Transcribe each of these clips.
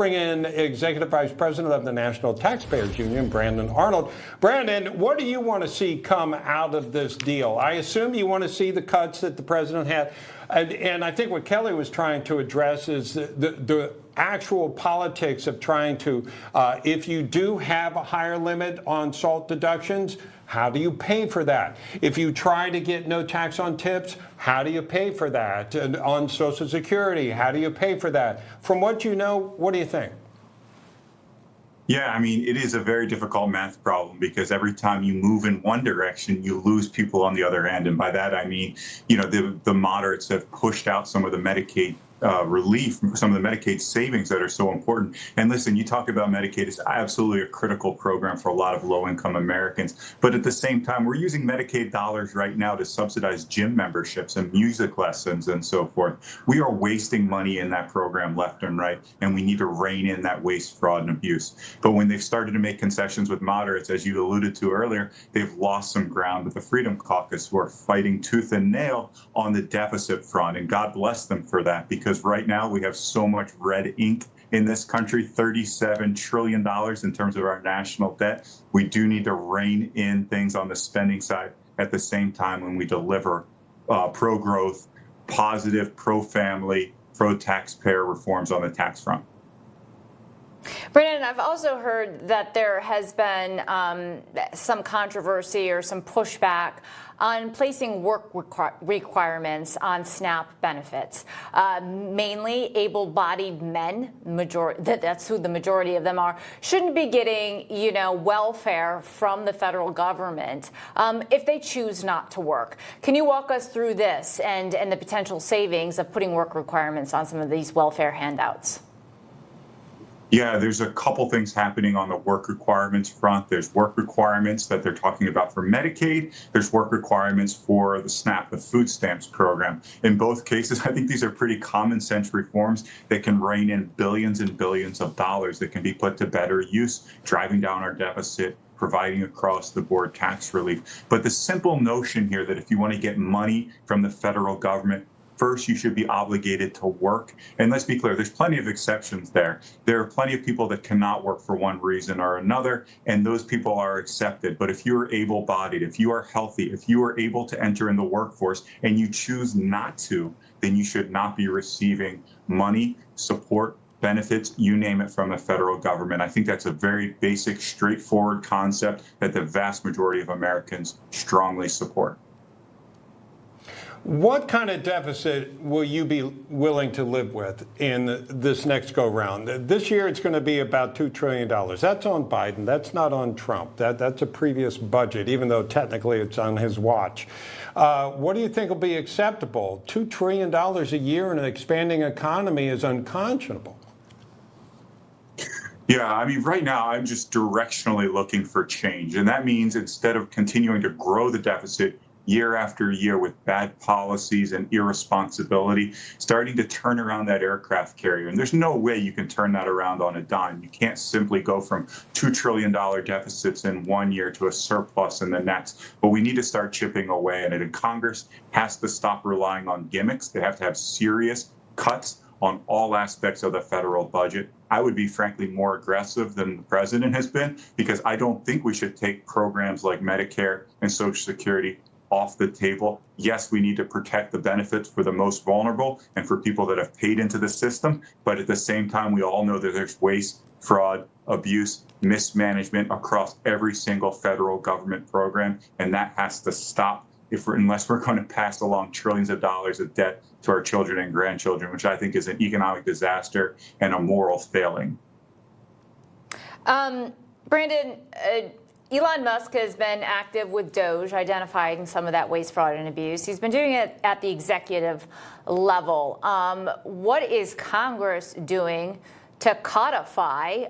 bring in Executive Vice President of the National Taxpayers Union, Brandon Arnold. Brandon, what do you want to see come out of this deal? I assume you want to see the cuts that the president had. And I think what Kelly was trying to address is the actual politics of trying to, if you do have a higher limit on SALT deductions, how do you pay for that? If you try to get no tax on tips, how do you pay for that? And on Social Security, how do you pay for that? From what you know, what do you think? Yeah, I mean, it is a very difficult math problem because every time you move in one direction, you lose people on the other end. And by that, I mean, you know, the moderates have pushed out some of the Medicaid relief, some of the Medicaid savings that are so important. And listen, you talk about Medicaid, it's absolutely a critical program for a lot of low-income Americans. But at the same time, we're using Medicaid dollars right now to subsidize gym memberships and music lessons and so forth. We are wasting money in that program left and right, and we need to rein in that waste, fraud, and abuse. But when they've started to make concessions with moderates, as you alluded to earlier, they've lost some ground with the Freedom Caucus, who are fighting tooth and nail on the deficit front. And God bless them for that, because right now we have so much red ink in this country, $37 trillion in terms of our national debt. We do need to rein in things on the spending side at the same time when we deliver pro-growth, positive, pro-family, pro-taxpayer reforms on the tax front. Brandon, I've also heard that there has been some controversy or some pushback on placing work requirements on SNAP benefits. Mainly able-bodied men, that's who the majority of them are, shouldn't be getting, you know, welfare from the federal government if they choose not to work. Can you walk us through this and the potential savings of putting work requirements on some of these welfare handouts? Yeah, there's a couple things happening on the work requirements front. There's work requirements that they're talking about for Medicaid. There's work requirements for the SNAP, the food stamps program. In both cases, I think these are pretty common sense reforms that can rein in billions and billions of dollars that can be put to better use, driving down our deficit, providing across the board tax relief. But the simple notion here that if you want to get money from the federal government, first, you should be obligated to work. And let's be clear, there's plenty of exceptions there. There are plenty of people that cannot work for one reason or another, and those people are accepted. But if you're able-bodied, if you are healthy, if you are able to enter in the workforce and you choose not to, then you should not be receiving money, support, benefits, you name it, from the federal government. I think that's a very basic, straightforward concept that the vast majority of Americans strongly support. What kind of deficit will you be willing to live with in this next go-round? This year, it's going to be about $2 trillion. That's on Biden. That's not on Trump. That's a previous budget, even though technically it's on his watch. What do you think will be acceptable? $2 trillion a year in an expanding economy is unconscionable. Yeah, I mean, right now, I'm just directionally looking for change. And that means instead of continuing to grow the deficit year after year with bad policies and irresponsibility, starting to turn around that aircraft carrier. And there's no way you can turn that around on a dime. You can't simply go from $2 trillion deficits in one year to a surplus in the next. But we need to start chipping away at it. And Congress has to stop relying on gimmicks. They have to have serious cuts on all aspects of the federal budget. I would be, frankly, more aggressive than the president has been, because I don't think we should take programs like Medicare and Social Security off the table. Yes, we need to protect the benefits for the most vulnerable and for people that have paid into the system. But at the same time, we all know that there's waste, fraud, abuse, mismanagement across every single federal government program. And that has to stop unless we're going to pass along trillions of dollars of debt to our children and grandchildren, which I think is an economic disaster and a moral failing. Brandon, Elon Musk has been active with Doge, identifying some of that waste, fraud, and abuse. He's been doing it at the executive level. What is Congress doing to codify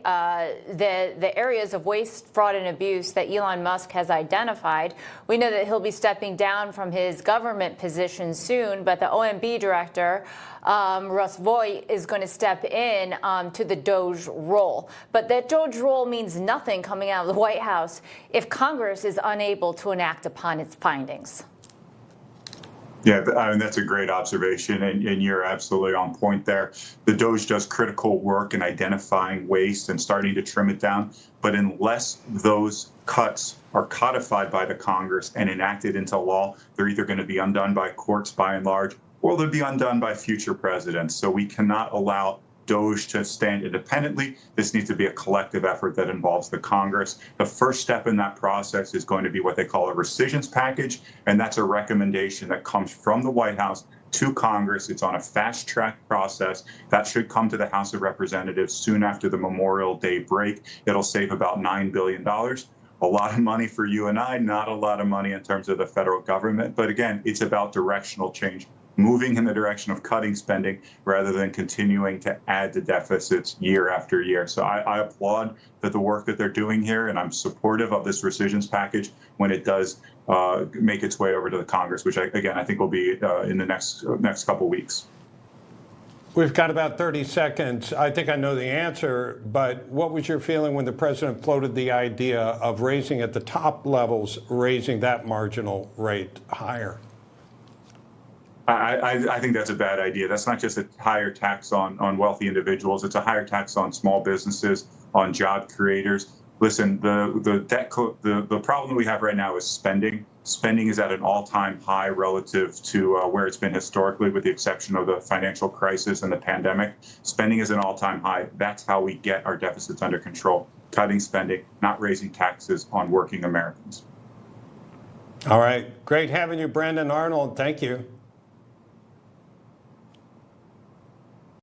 the areas of waste, fraud, and abuse that Elon Musk has identified? We know that he'll be stepping down from his government position soon, but the OMB director, Russ Voigt, is going to step in to the Doge role. But that Doge role means nothing coming out of the White House if Congress is unable to enact upon its findings. Yeah, I mean, that's a great observation, and you're absolutely on point there. The DOGE does critical work in identifying waste and starting to trim it down, but unless those cuts are codified by the Congress and enacted into law, they're either going to be undone by courts by and large, or they'll be undone by future presidents. So we cannot allow DOGE to stand independently. This needs to be a collective effort that involves the Congress. The first step in that process is going to be what they call a rescissions package, and that's a recommendation that comes from the White House to Congress. It's on a fast track process that should come to the House of Representatives soon after the Memorial Day break. It'll save about $9 billion. A lot of money for you and I, not a lot of money in terms of the federal government. But again, it's about directional change, moving in the direction of cutting spending rather than continuing to add to deficits year after year. So I applaud the work that they're doing here, and I'm supportive of this rescissions package when it does make its way over to the Congress, which I think will be in the next couple weeks. We've got about 30 seconds. I think I know the answer, but what was your feeling when the president floated the idea of raising at the top levels, raising that marginal rate higher? I think that's a bad idea. That's not just a higher tax on wealthy individuals. It's a higher tax on small businesses, on job creators. Listen, the problem we have right now is spending. Spending is at an all-time high relative to where it's been historically, with the exception of the financial crisis and the pandemic. Spending is an all-time high. That's how we get our deficits under control. Cutting spending, not raising taxes on working Americans. All right. Great having you, Brandon Arnold. Thank you.